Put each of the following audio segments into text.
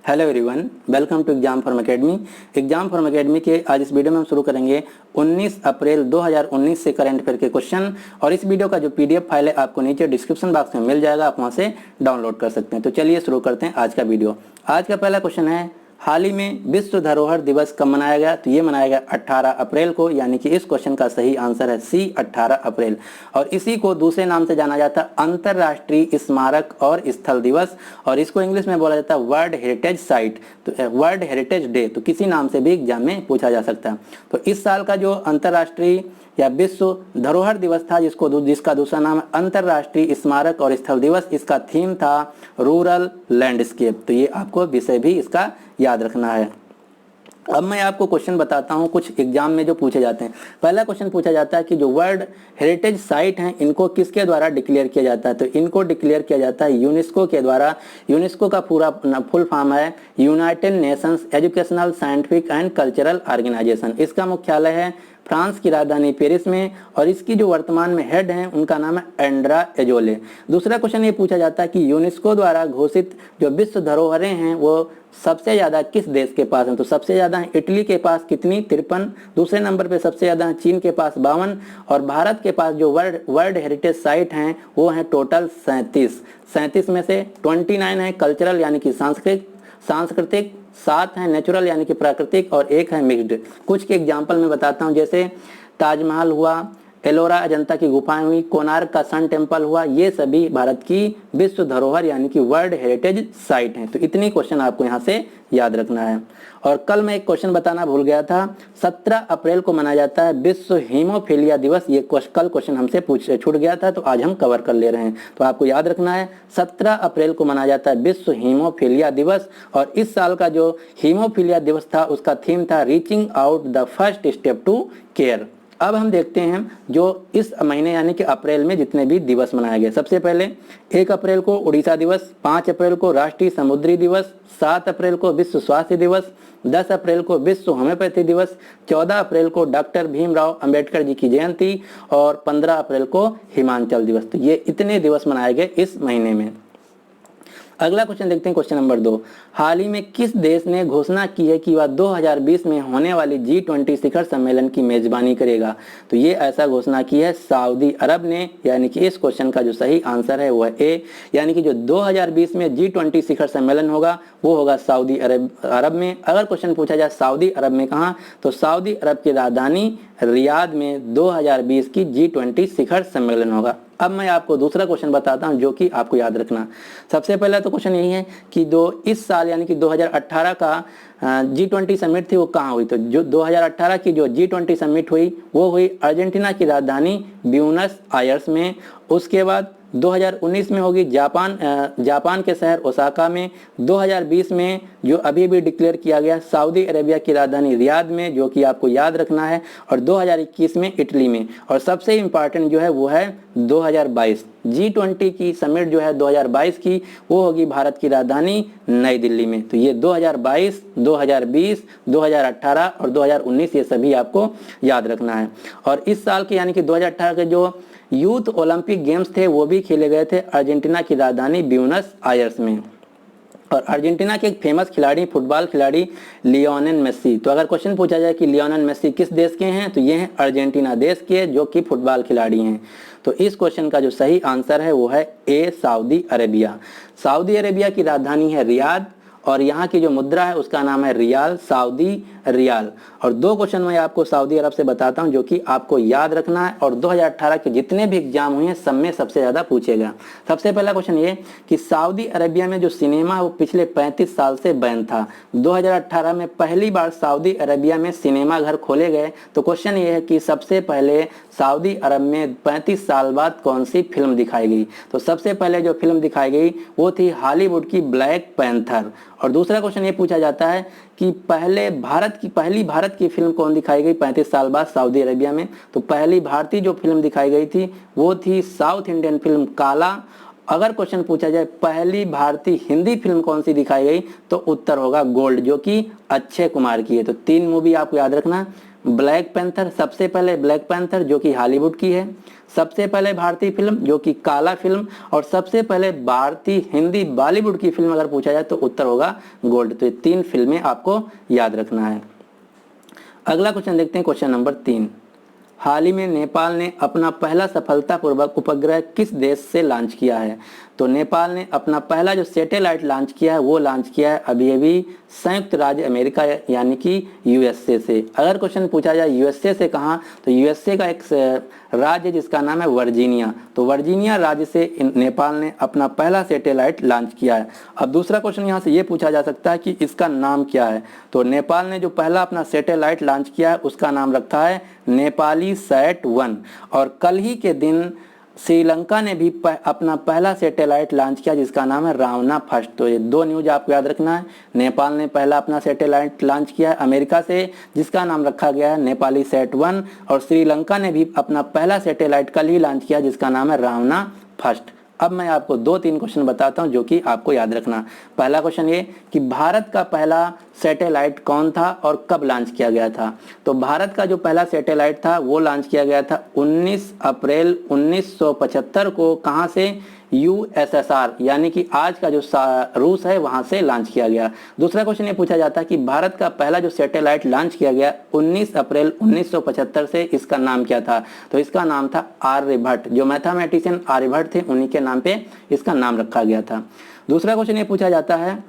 Hello everyone, welcome to exam form academy. Exam form academy के आज इस video में हम शुरू करेंगे 19 अप्रैल 2019 से करंट अफेयर के क्वेश्चन। और इस वीडियो का जो पीडीएफ फाइल है आपको नीचे डिस्क्रिप्शन बॉक्स में मिल जाएगा, आप वहां से डाउनलोड कर सकते हैं। तो चलिए शुरू करते हैं आज का वीडियो। आज का पहला क्वेश्चन है, हाल ही में विश्व धरोहर दिवस कब मनाया गया? तो ये मनाया गया 18 अप्रैल को, यानी कि इस क्वेश्चन का सही आंसर है सी 18 अप्रैल। और इसी को दूसरे नाम से जाना जाता है अंतर्राष्ट्रीय स्मारक और स्थल दिवस, और इसको इंग्लिश में बोला जाता है वर्ल्ड हेरिटेज साइट, तो वर्ल्ड हेरिटेज डे। तो किसी नाम से भी एग्जाम में पूछा जा सकता है। तो इस साल का जो अंतर्राष्ट्रीय या विश्व धरोहर दिवस था, जिसका दूसरा नाम है अंतर्राष्ट्रीय स्मारक और स्थल दिवस, इसका थीम था रूरल लैंडस्केप। तो ये आपको विषय भी इसका याद रखना है। अब मैं आपको क्वेश्चन बताता हूं कुछ एग्जाम में जो पूछे जाते हैं। पहला क्वेश्चन पूछा जाता है कि जो वर्ल्ड हेरिटेज साइट हैं इनको किसके द्वारा डिक्लेयर किया जाता है? तो इनको डिक्लेयर किया जाता है यूनेस्को के द्वारा। यूनेस्को का पूरा फुल फॉर्म है United Nations Educational Scientific and Cultural Organization. इसका मुख्यालय है फ्रांस की राजधानी पेरिस में, और इसकी जो वर्तमान में हेड हैं उनका नाम है एंड्रा एजोले। दूसरा क्वेश्चन ये पूछा जाता है कि यूनेस्को द्वारा घोषित जो विश्व धरोहरें हैं वो सबसे ज्यादा किस देश के पास हैं? तो सबसे ज्यादा है इटली के पास, कितनी? 53। दूसरे नंबर पे सबसे ज्यादा है चीन के पास 52, और भारत के पास जो वर्ल्ड हेरिटेज साइट हैं वो हैं टोटल 37 में से 29 है कल्चरल यानी कि सांस्कृतिक, 7 है नेचुरल यानी कि प्राकृतिक, और 1 है मिक्स्ड। कुछ के एग्जाम्पल मैं बताता हूँ, जैसे ताजमहल हुआ, एलोरा अजंता की गुफाएं हुई, कोणार्क का सन टेम्पल हुआ, ये सभी भारत की विश्व धरोहर यानी कि वर्ल्ड हेरिटेज साइट हैं। तो इतनी क्वेश्चन आपको यहाँ से याद रखना है। और कल मैं एक क्वेश्चन बताना भूल गया था, 17 अप्रैल को मनाया जाता है विश्व हीमोफीलिया दिवस। ये कल क्वेश्चन हमसे छूट गया था, तो आज हम कवर कर ले रहे हैं। तो आपको याद रखना है 17 अप्रैल को मनाया जाता है विश्व हीमोफीलिया दिवस। और इस साल का जो हीमोफीलिया दिवस था उसका थीम था reaching out the first step to care. अब हम देखते हैं जो इस महीने यानी कि अप्रैल में जितने भी दिवस मनाए गए। सबसे पहले 1 अप्रैल को उड़ीसा दिवस, 5 अप्रैल को राष्ट्रीय समुद्री दिवस, 7 अप्रैल को विश्व स्वास्थ्य दिवस, 10 अप्रैल को विश्व होम्योपैथी दिवस, 14 अप्रैल को डॉक्टर भीमराव अंबेडकर जी की जयंती, और 15 अप्रैल को हिमाचल दिवस। तो ये इतने दिवस मनाए गए इस महीने में। अगला क्वेश्चन देखते हैं, क्वेश्चन नंबर 2। हाल ही में किस देश ने घोषणा की है कि वह 2020 में होने वाली G20 शिखर सम्मेलन की मेजबानी करेगा? तो ये ऐसा घोषणा की है सऊदी अरब ने, यानी कि इस क्वेश्चन का जो सही आंसर है वो है ए, यानी कि जो 2020 में G20 शिखर सम्मेलन होगा वो होगा सऊदी अरब में। अगर क्वेश्चन पूछा जाए सऊदी अरब में कहाँ, तो सऊदी अरब की राजधानी रियाद में 2020 की G20 शिखर सम्मेलन होगा। अब मैं आपको दूसरा क्वेश्चन बताता हूं जो कि आपको याद रखना। सबसे पहला तो क्वेश्चन यही है कि इस साल यानी कि 2018 का G20 समिट थी वो कहाँ हुई? तो जो 2018 की जो G20 समिट हुई वो हुई अर्जेंटीना की राजधानी ब्यूनस आयर्स में। उसके बाद 2019 में होगी जापान के शहर ओसाका में। 2020 में जो अभी भी डिक्लेयर किया गया सऊदी अरेबिया की राजधानी रियाद में, जो कि आपको याद रखना है, और 2021 में इटली में। और सबसे इम्पॉर्टेंट जो है वो है 2022 G20 की समिट जो है 2022 की, वो होगी भारत की राजधानी नई दिल्ली में। तो ये 2022, 2020, 2018 और 2019 ये सभी आपको याद रखना है। और इस साल के यानी कि 2018 के जो यूथ ओलंपिक गेम्स थे वो भी खेले गए थे अर्जेंटीना की राजधानी ब्यूनस आयर्स में। और अर्जेंटीना के एक फेमस खिलाड़ी, फुटबॉल खिलाड़ी लियोनेल मेसी। तो अगर क्वेश्चन पूछा जाए कि लियोनेल मेसी किस देश के हैं, तो ये हैं अर्जेंटीना देश के, जो कि फुटबॉल खिलाड़ी हैं। तो इस क्वेश्चन का जो सही आंसर है वो है ए, सऊदी अरेबिया। सऊदी अरेबिया की राजधानी है रियाद, और यहाँ की जो मुद्रा है उसका नाम है रियाल, सऊदी रियाल। और 2 क्वेश्चन मैं आपको सऊदी अरब से बताता हूँ जो कि आपको याद रखना है, और 2018 के जितने भी एग्जाम हुए हैं सब में सबसे ज्यादा पूछेगा। सबसे पहला क्वेश्चन ये कि सऊदी अरेबिया में जो सिनेमा है वो पिछले 35 साल से बैन था। 2018 में पहली बार सऊदी अरेबिया में सिनेमा घर खोले गए। तो क्वेश्चन ये है कि सबसे पहले सऊदी अरब में 35 साल बाद कौन सी फिल्म दिखाई गई? तो सबसे पहले जो फिल्म दिखाई गई वो थी हॉलीवुड की ब्लैक पैंथर। और दूसरा क्वेश्चन ये पूछा जाता है कि पहली भारत की फिल्म कौन दिखाई गई 35 साल बाद सऊदी अरेबिया में? तो पहली भारतीय जो फिल्म दिखाई गई थी वो थी साउथ इंडियन फिल्म काला। अगर क्वेश्चन पूछा जाए पहली भारतीय हिंदी फिल्म कौन सी दिखाई गई, तो उत्तर होगा गोल्ड, जो कि अक्षय कुमार की है। तो 3 मूवी आपको याद रखना, ब्लैक पैंथर, सबसे पहले ब्लैक पैंथर जो कि हॉलीवुड की है, सबसे पहले भारतीय फिल्म जो कि काला फिल्म, और सबसे पहले भारतीय हिंदी बॉलीवुड की फिल्म अगर पूछा जाए तो उत्तर होगा गोल्ड। तो ये 3 फिल्में आपको याद रखना है। अगला क्वेश्चन देखते हैं, क्वेश्चन नंबर 3। हाल ही में नेपाल ने अपना पहला सफलतापूर्वक उपग्रह किस देश से लॉन्च किया है? तो नेपाल ने अपना पहला जो सैटेलाइट लॉन्च किया है वो लॉन्च किया है अभी अभी संयुक्त राज्य अमेरिका यानी कि यूएसए से। अगर क्वेश्चन पूछा जाए यूएसए से कहाँ, तो यूएसए का एक राज्य जिसका नाम है वर्जीनिया, तो वर्जीनिया राज्य से नेपाल ने अपना पहला सैटेलाइट लॉन्च किया है। अब दूसरा क्वेश्चन यहाँ से ये पूछा जा सकता है कि इसका नाम क्या है? तो नेपाल ने जो पहला अपना सैटेलाइट लॉन्च किया है उसका नाम रखा है नेपाली सैट-1, और कल ही के दिन श्रीलंका ने भी अपना पहला सैटेलाइट लॉन्च किया जिसका नाम है रावना फर्स्ट। तो ये 2 न्यूज आपको याद रखना है। नेपाल ने पहला अपना सैटेलाइट लॉन्च किया है अमेरिका से जिसका नाम रखा गया है नेपाली सैट-1, और श्रीलंका ने भी अपना पहला सैटेलाइट कल ही लॉन्च किया जिसका नाम है रावना फर्स्ट। अब मैं आपको 2-3 क्वेश्चन बताता हूं जो कि आपको याद रखना। पहला क्वेश्चन ये कि भारत का पहला सैटेलाइट कौन था और कब लॉन्च किया गया था? तो भारत का जो पहला सैटेलाइट था वो लॉन्च किया गया था 19 अप्रैल 1975 को। कहां से? यूएसएसआर यानी कि आज का जो रूस है वहां से लॉन्च किया गया। दूसरा क्वेश्चन ये पूछा जाता है कि भारत का पहला जो सैटेलाइट लॉन्च किया गया 19 अप्रैल 1975 से, इसका नाम क्या था? तो इसका नाम था आर्यभट्ट। जो मैथमेटिशियन आर्यभट्ट थे उन्हीं के नाम पे इसका नाम रखा गया था। दूसरा क्वेश्चन ये पूछा जाता है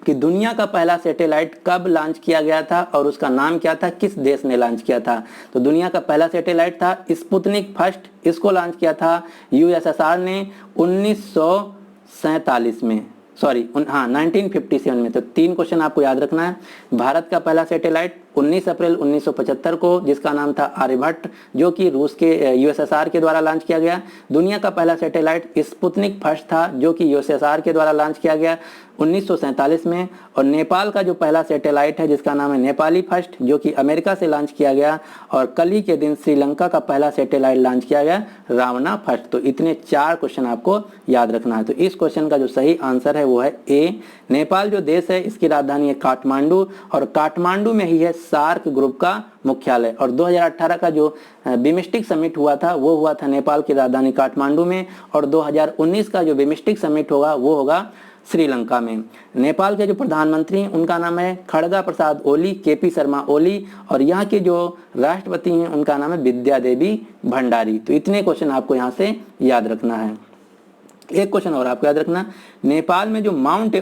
कि दुनिया का पहला सैटेलाइट कब लॉन्च किया गया था और उसका नाम क्या था, किस देश ने लॉन्च किया था? तो दुनिया का पहला सैटेलाइट था स्पुतनिक फर्स्ट, इसको लॉन्च किया था यूएसएसआर ने 1947 में, 1957 में। तो 3 क्वेश्चन आपको याद रखना है। भारत का पहला सैटेलाइट 19 अप्रैल 1975 को जिसका नाम था आर्यभट्ट जो कि रूस के यूएसएसआर के द्वारा लॉन्च किया गया। दुनिया का पहला सैटेलाइट स्पुतनिक फर्स्ट था जो कि यूएसएसआर के द्वारा लॉन्च किया गया 1947 में। और नेपाल का जो पहला सैटेलाइट है जिसका नाम है नेपाली फर्स्ट जो कि अमेरिका से लॉन्च किया गया। और कल ही के दिन श्रीलंका का पहला सैटेलाइट लॉन्च किया गया रावना फर्स्ट। तो इतने 4 क्वेश्चन आपको याद रखना है। तो इस क्वेश्चन का जो सही आंसर है वो है ए। नेपाल जो देश है इसकी राजधानी है काठमांडू, और काठमांडू में ही है सार्क ग्रुप का मुख्यालय। और 2018 का जो बिम्स्टेक समिट हुआ था वो हुआ था नेपाल की राजधानी काठमांडू में, और 2019 का जो बिम्स्टेक समिट होगा वो होगा श्रीलंका में। नेपाल के जो प्रधानमंत्री हैं उनका नाम है खड़गा प्रसाद ओली, केपी शर्मा ओली, और यहाँ के जो राष्ट्रपति हैं उनका नाम है विद्या देवी भंडारी। तो इतने क्वेश्चन आपको यहाँ से याद रखना है। एक क्वेश्चन और आपको याद रखना, नेपाल में जो माउंट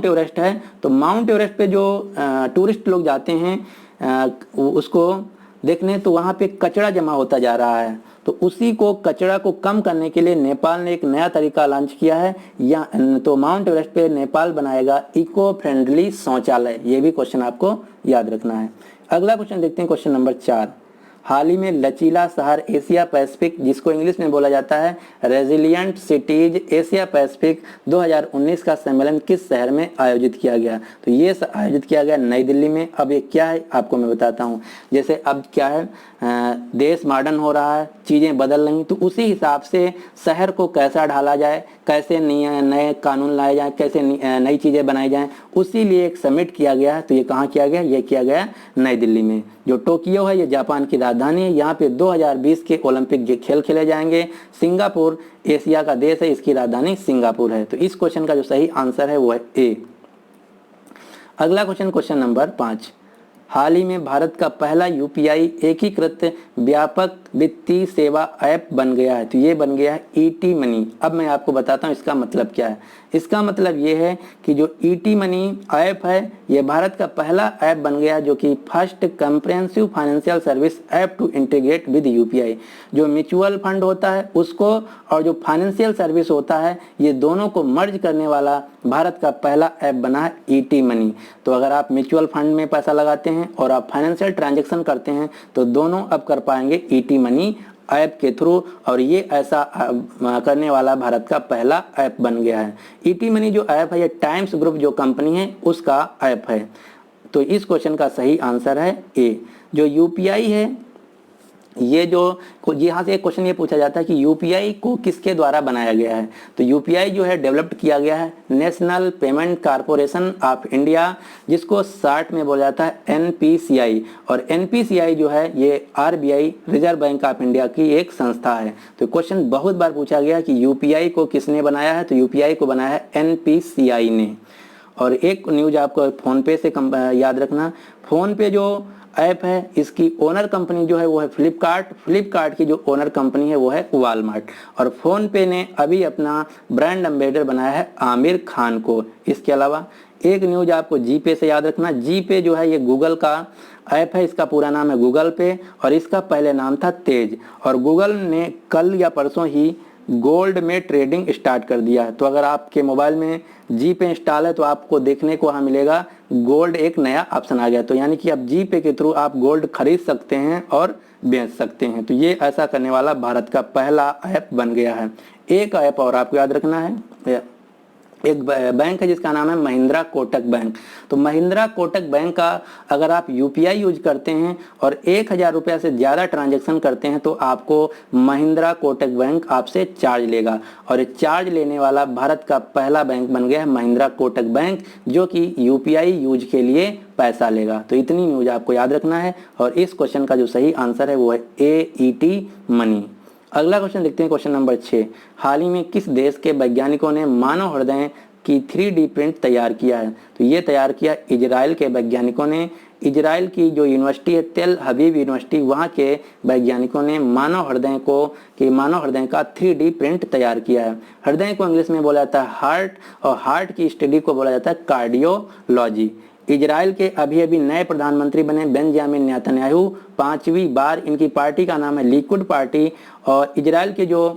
एवरेस्ट है, तो माउंट एवरेस्ट पे जो टूरिस्ट लोग जाते हैं उसको देखने, तो वहाँ पे कचरा जमा होता जा रहा है। तो उसी को कचरा को कम करने के लिए नेपाल ने एक नया तरीका लॉन्च किया है। या तो माउंट एवरेस्ट पे नेपाल बनाएगा इको फ्रेंडली शौचालय। ये भी क्वेश्चन आपको याद रखना है। अगला क्वेश्चन देखते हैं, क्वेश्चन नंबर 4। हाल ही में लचीला शहर एशिया पैसिफिक जिसको इंग्लिश में बोला जाता है रेजिलियंट सिटीज एशिया पैसिफिक 2019 का सम्मेलन किस शहर में आयोजित किया गया? तो ये आयोजित किया गया नई दिल्ली में। अब ये क्या है आपको मैं बताता हूँ। जैसे अब क्या है, देश मॉडर्न हो रहा है, चीज़ें बदल रही, तो उसी हिसाब से शहर को कैसा ढाला जाए, कैसे नए कानून लाए जाएं, कैसे नई चीज़ें बनाई जाएं, उसी लिए एक समिट किया गया है। तो ये कहाँ किया गया? ये किया गया नई दिल्ली में। जो टोक्यो है ये जापान की राजधानी है। यहाँ पे 2020 के ओलंपिक खेल खेले जाएंगे। सिंगापुर एशिया का देश है, इसकी राजधानी सिंगापुर है। तो इस क्वेश्चन का जो सही आंसर है वो है ए। अगला क्वेश्चन, क्वेश्चन नंबर 5। हाल ही में भारत का पहला यूपीआई एकीकृत व्यापक वित्तीय सेवा ऐप बन गया है। तो ये बन गया है ईटी मनी। अब मैं आपको बताता हूँ इसका मतलब क्या है। इसका मतलब ये है कि जो ईटी मनी ऐप है ये भारत का पहला ऐप बन गया जो कि first comprehensive financial service app to integrate with UPI. जो म्यूचुअल फंड होता है उसको और जो फाइनेंशियल सर्विस होता है ये दोनों को मर्ज करने वाला भारत का पहला ऐप बना है ईटी मनी। तो अगर आप म्यूचुअल फंड में पैसा लगाते हैं और आप फाइनेंशियल ट्रांजैक्शन करते हैं तो दोनों अब कर पाएंगे ईटी मनी ऐप के थ्रू, और ये ऐसा करने वाला भारत का पहला ऐप बन गया है। ईटी मनी जो ऐप है ये टाइम्स ग्रुप जो कंपनी है उसका ऐप है। तो इस क्वेश्चन का सही आंसर है ए। जो यूपीआई है ये जो यहाँ से एक क्वेश्चन ये पूछा जाता है कि यूपीआई को किसके द्वारा बनाया गया है। तो यूपीआई जो है डेवलप्ड किया गया है national payment corporation of India, जिसको शॉर्ट में बोला जाता है एनपीसीआई। और एनपीसीआई जो है ये RBI reserve bank of India की एक संस्था है। तो क्वेश्चन बहुत बार पूछा गया कि यूपीआई को किसने बनाया है, तो यूपीआई को बनाया है एनपीसीआई ने। और एक न्यूज आपको फोन पे से याद रखना, फोन पे जो ऐप है इसकी ओनर कंपनी जो है वो है फ्लिपकार्ट की जो ओनर कंपनी है वो है वॉलमार्ट। और फोन पे ने अभी अपना ब्रांड एम्बेसडर बनाया है आमिर खान को। इसके अलावा एक न्यूज आपको जीपे से याद रखना, जीपे जो है ये गूगल का ऐप है, इसका पूरा नाम है गूगल पे और इसका पहले नाम था तेज। और गूगल ने कल या परसों ही गोल्ड में ट्रेडिंग स्टार्ट कर दिया है। तो अगर आपके मोबाइल में जीपे इंस्टॉल है तो आपको देखने को वहाँ मिलेगा गोल्ड एक नया ऑप्शन आ गया। तो यानी कि अब जीपे के थ्रू आप गोल्ड खरीद सकते हैं और बेच सकते हैं। तो ये ऐसा करने वाला भारत का पहला ऐप बन गया है। एक ऐप और आपको याद रखना है, एक बैंक है जिसका नाम है महिंद्रा कोटक बैंक। तो महिंद्रा कोटक बैंक का अगर आप यूपीआई यूज करते हैं और 1000 रुपया से ज़्यादा ट्रांजैक्शन करते हैं तो आपको महिंद्रा कोटक बैंक आपसे चार्ज लेगा। और ये चार्ज लेने वाला भारत का पहला बैंक बन गया है महिंद्रा कोटक बैंक, जो कि यूपीआई यूज के लिए पैसा लेगा। तो इतनी न्यूज आपको याद रखना है और इस क्वेश्चन का जो सही आंसर है वो है AET मनी। अगला क्वेश्चन देखते हैं, क्वेश्चन नंबर 6। हाल ही में किस देश के वैज्ञानिकों ने मानव हृदय की 3D प्रिंट तैयार किया है? तो ये तैयार किया इजराइल के वैज्ञानिकों ने। इजराइल की जो यूनिवर्सिटी है तेल हबीब यूनिवर्सिटी, वहाँ के वैज्ञानिकों ने मानव हृदय का 3D प्रिंट तैयार किया है। हृदय को इंग्लिश में बोला जाता है हार्ट और हार्ट की स्टडी को बोला जाता है कार्डियोलॉजी। इजराइल के अभी नए प्रधानमंत्री बने बेंजामिन नेतन्याहू, 5वीं बार। इनकी पार्टी का नाम है लिकुड पार्टी और इजराइल के जो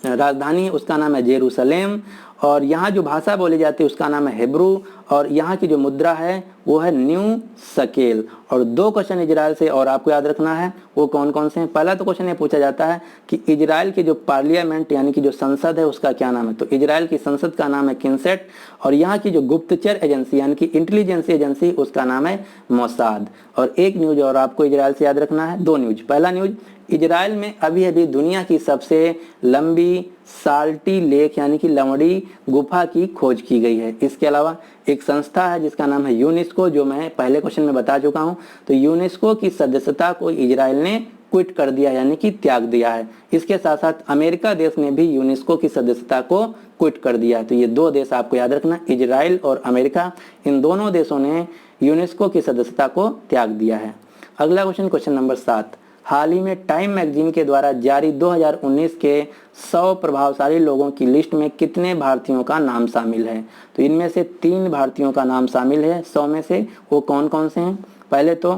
राजधानी है उसका नाम है जेरूसलेम। और यहाँ जो भाषा बोली जाती है उसका नाम है हिब्रू और यहाँ की जो मुद्रा है वो है न्यू शकेल। और 2 क्वेश्चन इजराइल से और आपको याद रखना है वो कौन कौन से हैं। पहला तो क्वेश्चन ये पूछा जाता है कि इजराइल की जो पार्लियामेंट यानी कि जो संसद है उसका क्या नाम है। तो इजराइल की संसद का नाम है किनेसेट और यहाँ की जो गुप्तचर एजेंसी यानी कि इंटेलिजेंस एजेंसी उसका नाम है मोसाद। और एक न्यूज और आपको इजराइल से याद रखना है, 2 न्यूज। पहला न्यूज, इजराइल में अभी दुनिया की सबसे लंबी साल्टी लेक यानी कि लवड़ी गुफा की खोज की गई है। इसके अलावा एक संस्था है जिसका नाम है यूनेस्को, जो मैं पहले क्वेश्चन में बता चुका हूं। तो यूनेस्को की सदस्यता को इजराइल ने क्विट कर दिया यानी कि त्याग दिया है। इसके साथ साथ अमेरिका देश ने भी यूनेस्को की सदस्यता को क्विट कर दिया है। तो ये 2 देश आपको याद रखना, इजराइल और अमेरिका, इन दोनों देशों ने यूनेस्को की सदस्यता को त्याग दिया है। अगला क्वेश्चन, क्वेश्चन नंबर 7। हाल ही में टाइम मैगजीन के द्वारा जारी 2019 के 100 प्रभावशाली लोगों की लिस्ट में कितने भारतीयों का नाम शामिल है? तो इनमें से 3 भारतीयों का नाम शामिल है 100 में से। वो कौन कौन से हैं? पहले तो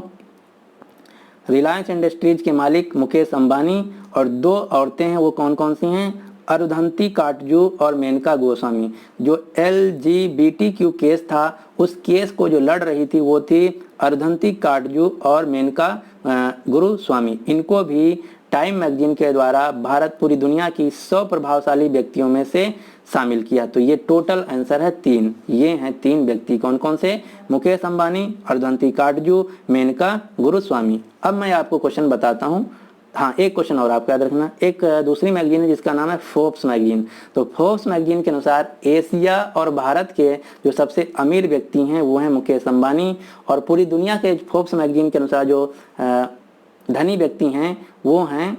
रिलायंस इंडस्ट्रीज के मालिक मुकेश अंबानी और 2 औरतें हैं, वो कौन कौन सी हैं? अरुंधति काटजू और मेनका गोस्वामी। जो LGBTQ केस था उस केस को जो लड़ रही थी वो थी अरुंधति काटजू और मेनका गुरुस्वामी। इनको भी टाइम मैगजीन के द्वारा भारत पूरी दुनिया की 100 प्रभावशाली व्यक्तियों में से शामिल किया। तो ये टोटल आंसर है 3। ये हैं 3 व्यक्ति, कौन कौन से? मुकेश अंबानी, अरुंधति काटजू, मेनका गुरुस्वामी। अब मैं आपको क्वेश्चन बताता हूँ। हाँ, एक क्वेश्चन और आपको याद रखना। एक दूसरी मैगजीन है जिसका नाम है फोर्ब्स मैगजीन। तो फोर्ब्स मैगजीन के अनुसार एशिया और भारत के जो सबसे अमीर व्यक्ति हैं वो हैं मुकेश अंबानी और पूरी दुनिया के फोर्ब्स मैगजीन के अनुसार जो धनी व्यक्ति हैं वो हैं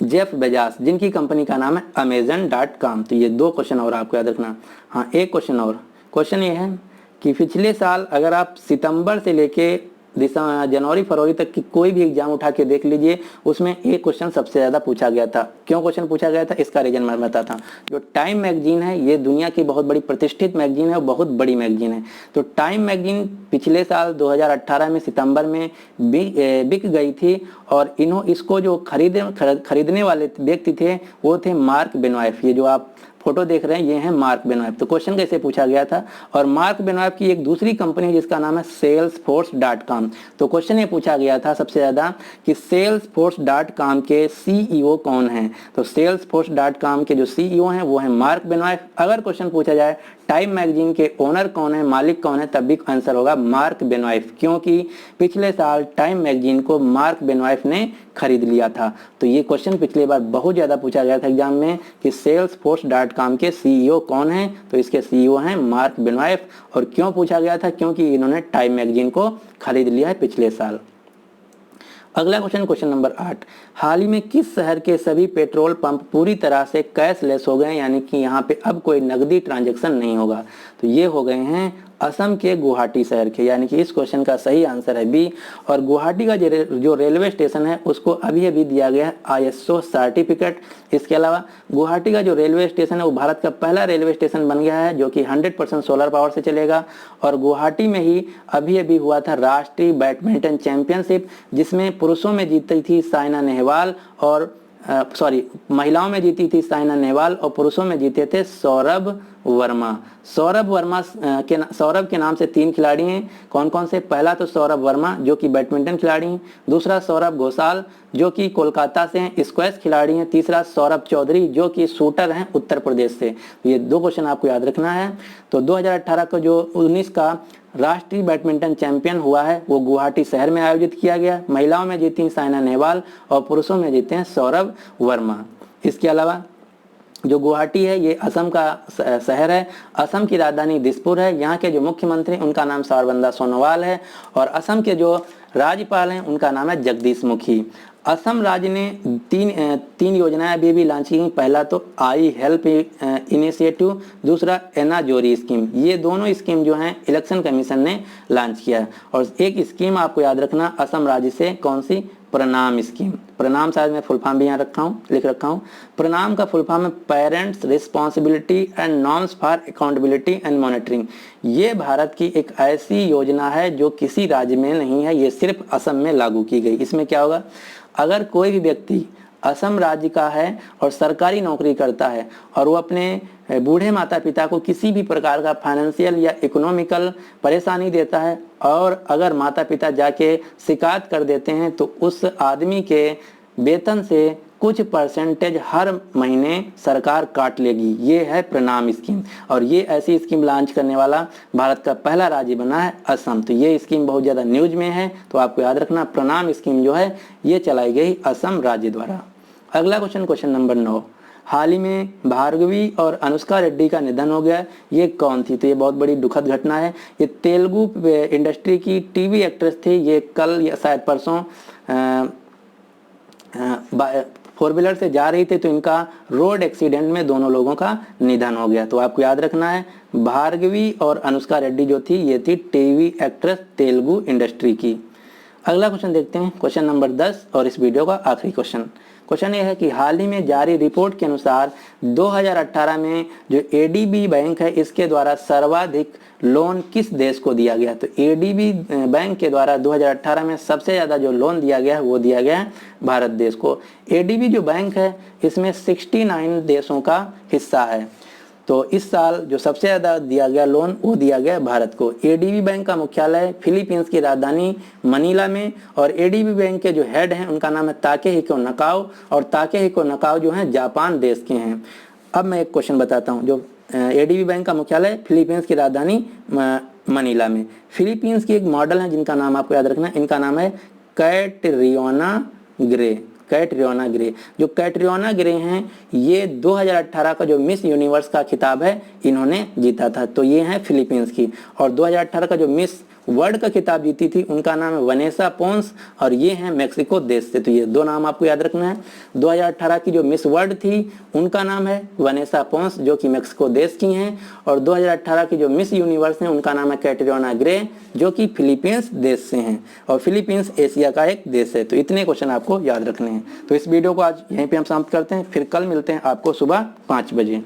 जेफ बेजास, जिनकी कंपनी का नाम है Amazon.com। तो ये 2 क्वेश्चन और आपको याद रखना। हाँ, एक क्वेश्चन और। क्वेश्चन ये है कि पिछले साल अगर आप सितंबर से लेके जनवरी फरवरी तक की कोई भी एग्जाम उठा के देख लीजिए, उसमें एक क्वेश्चन सबसे ज़्यादा पूछा गया था। क्यों क्वेश्चन पूछा गया था इसका रीजन मैं बताता हूँ। जो टाइम मैगजीन है ये दुनिया की बहुत बड़ी प्रतिष्ठित मैगजीन है और बहुत बड़ी मैगजीन है। तो टाइम मैगजीन पिछले साल 2018 में सितंबर में बिक गई थी और इसको जो खरीदने वाले व्यक्ति थे वो थे मार्क बेनवाइफ। ये जो आप फोटो देख रहे हैं ये है मार्क बेनॉइफ। तो क्वेश्चन कैसे पूछा गया था, और मार्क बेनॉइफ की एक दूसरी कंपनी है जिसका नाम है salesforce.com। तो क्वेश्चन ये पूछा गया था सबसे ज्यादा कि salesforce.com के CEO कौन हैं। तो salesforce.com के जो CEO हैं वो है मार्क बेनॉइफ। अगर क्वेश्चन पूछा जाए टाइम मैगजीन के ओनर कौन है, मालिक कौन है, तब भी आंसर होगा मार्क बेनॉइफ, क्योंकि पिछले साल टाइम मैगजीन को मार्क बेनॉइफ ने खरीद लिया था। तो ये क्वेश्चन पिछली बार बहुत ज़्यादा पूछा गया था एग्जाम में कि salesforce.com के CEO कौन हैं। तो इसके CEO हैं मार्क बेनॉइफ। और क्यों पूछा गया था, क्योंकि इन्होंने टाइम मैगजीन को खरीद लिया है पिछले साल। अगला क्वेश्चन, क्वेश्चन नंबर 8, हाल ही में किस शहर के सभी पेट्रोल पंप पूरी तरह से कैशलेस हो गए, यानी कि यहाँ पे अब कोई नकदी ट्रांजैक्शन नहीं होगा। तो ये हो गए हैं असम के गुवाहाटी शहर के, यानी कि इस क्वेश्चन का सही आंसर है बी। और गुवाहाटी का जो रेलवे स्टेशन है उसको अभी अभी दिया गया है ISO सर्टिफिकेट। इसके अलावा गुवाहाटी का जो रेलवे स्टेशन है वो भारत का पहला रेलवे स्टेशन बन गया है जो कि 100% सोलर पावर से चलेगा। और गुवाहाटी में ही अभी अभी हुआ था राष्ट्रीय बैडमिंटन चैंपियनशिप, जिसमें पुरुषों में जीती थी साइना नेहवाल और महिलाओं में जीती थी साइना नेहवाल और पुरुषों में जीते थे सौरभ वर्मा। सौरभ के नाम से 3 खिलाड़ी हैं। कौन कौन से? पहला तो सौरभ वर्मा जो कि बैडमिंटन खिलाड़ी हैं, दूसरा सौरभ घोषाल जो कि कोलकाता से हैं, स्क्वैश खिलाड़ी हैं, तीसरा सौरभ चौधरी जो कि शूटर हैं उत्तर प्रदेश से। ये 2 क्वेश्चन आपको याद रखना है। तो 2018 का जो 19 का राष्ट्रीय बैडमिंटन चैंपियन हुआ है वो गुवाहाटी शहर में आयोजित किया गया। महिलाओं में जीती साइना नेहवाल और पुरुषों में जीते हैं सौरभ वर्मा। इसके अलावा जो गुवाहाटी है ये असम का शहर है। असम की राजधानी दिसपुर है। यहाँ के जो मुख्यमंत्री उनका नाम सर्बानंद सोनोवाल है और असम के जो राज्यपाल हैं उनका नाम है जगदीश मुखी। असम राज्य ने तीन योजनाएं अभी लॉन्च की। पहला तो आई हेल्प इनिशिएटिव, दूसरा एना जोरी स्कीम। ये दोनों स्कीम जो हैं इलेक्शन कमीशन ने लॉन्च किया है। और एक स्कीम आपको याद रखना असम राज्य से, कौन सी? प्रणाम स्कीम। प्रणाम शायद मैं फुल फॉर्म भी यहाँ लिख रखा हूँ। प्रणाम का फुल फॉर्म है parents responsibility and norms for accountability and monitoring. ये भारत की एक ऐसी योजना है जो किसी राज्य में नहीं है, ये सिर्फ असम में लागू की गई। इसमें क्या होगा, अगर कोई भी व्यक्ति असम राज्य का है और सरकारी नौकरी करता है और वो अपने बूढ़े माता पिता को किसी भी प्रकार का फाइनेंशियल या इकोनॉमिकल परेशानी देता है और अगर माता पिता जाके शिकायत कर देते हैं तो उस आदमी के वेतन से कुछ परसेंटेज हर महीने सरकार काट लेगी। ये है प्रणाम स्कीम और ये ऐसी स्कीम लॉन्च करने वाला भारत का पहला राज्य बना है असम। तो ये स्कीम बहुत ज़्यादा न्यूज में है, तो आपको याद रखना प्रणाम स्कीम जो है ये चलाई गई असम राज्य द्वारा। अगला क्वेश्चन, क्वेश्चन नंबर 9, हाल ही में भार्गवी और अनुष्का रेड्डी का निधन हो गया। ये कौन थी? तो ये बहुत बड़ी दुखद घटना है। ये तेलुगु इंडस्ट्री की टीवी एक्ट्रेस थी। ये कल या शायद परसों 4 व्हीलर से जा रही थी तो इनका रोड एक्सीडेंट में दोनों लोगों का निधन हो गया। तो आपको याद रखना है भार्गवी और अनुष्का रेड्डी जो थी ये थी टीवी एक्ट्रेस तेलुगु इंडस्ट्री की। अगला क्वेश्चन देखते हैं, क्वेश्चन नंबर 10 और इस वीडियो का आखिरी क्वेश्चन। क्वेश्चन ये है कि हाल ही में जारी रिपोर्ट के अनुसार 2018 में जो एडीबी बैंक है इसके द्वारा सर्वाधिक लोन किस देश को दिया गया? तो एडीबी बैंक के द्वारा 2018 में सबसे ज़्यादा जो लोन दिया गया है वो दिया गया है भारत देश को। एडीबी जो बैंक है इसमें 69 देशों का हिस्सा है। तो इस साल जो सबसे ज़्यादा दिया गया लोन वो दिया गया भारत को। एडीबी बैंक का मुख्यालय फिलीपींस की राजधानी मनीला में और एडीबी बैंक के जो हेड हैं उनका नाम है ताकेहिको नकाओ और ताकेहिको नकाओ जो हैं जापान देश के हैं। अब मैं एक क्वेश्चन बताता हूँ। जो एडीबी बैंक का मुख्यालय फिलीपींस की राजधानी मनीला में। फिलीपींस की एक मॉडल है जिनका नाम आपको याद रखना है, इनका नाम है कैटरियोना ग्रे। कैटरियोना ग्रे, जो कैटरियोना ग्रे हैं ये 2018 का जो मिस यूनिवर्स का खिताब है इन्होंने जीता था। तो ये हैं फिलीपींस की। और 2018 का जो मिस वर्ल्ड का खिताब जीती थी उनका नाम है वनेसा पोंस और ये हैं मेक्सिको देश से। तो ये 2 नाम आपको याद रखना है। 2018 की जो मिस वर्ल्ड थी उनका नाम है वनेसा पोंस जो कि मेक्सिको देश की हैं और 2018 की जो मिस यूनिवर्स हैं उनका नाम है कैटरियोना ग्रे जो कि फिलीपींस देश से हैं और फिलीपींस एशिया का एक देश है। तो इतने क्वेश्चन आपको याद रखने हैं। तो इस वीडियो को आज यहीं पे हम समाप्त करते हैं, फिर कल मिलते हैं आपको सुबह 5 बजे।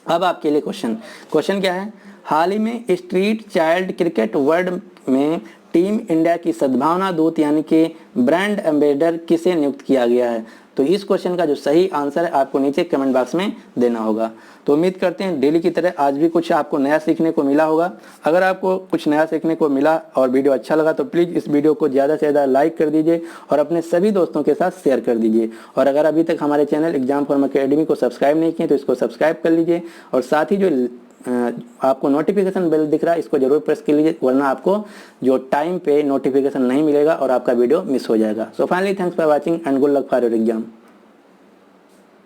अब आपके लिए क्वेश्चन क्या है, हाल ही में स्ट्रीट चाइल्ड क्रिकेट वर्ल्ड में टीम इंडिया की सद्भावना दूत यानी कि ब्रांड एम्बेसडर किसे नियुक्त किया गया है? तो इस क्वेश्चन का जो सही आंसर है आपको नीचे कमेंट बॉक्स में देना होगा। तो उम्मीद करते हैं डेली की तरह आज भी कुछ आपको नया सीखने को मिला होगा। अगर आपको कुछ नया सीखने को मिला और वीडियो अच्छा लगा तो प्लीज़ इस वीडियो को ज़्यादा से ज़्यादा लाइक कर दीजिए और अपने सभी दोस्तों के साथ शेयर कर दीजिए। और अगर अभी तक हमारे चैनल एग्जाम फॉर्म अकेडमी को सब्सक्राइब नहीं किए तो इसको सब्सक्राइब कर लीजिए और साथ ही जो आपको नोटिफिकेशन बेल दिख रहा है इसको जरूर प्रेस कर लीजिए, वरना आपको जो टाइम पे नोटिफिकेशन नहीं मिलेगा और आपका वीडियो मिस हो जाएगा। So finally thanks for watching and good luck for your exam.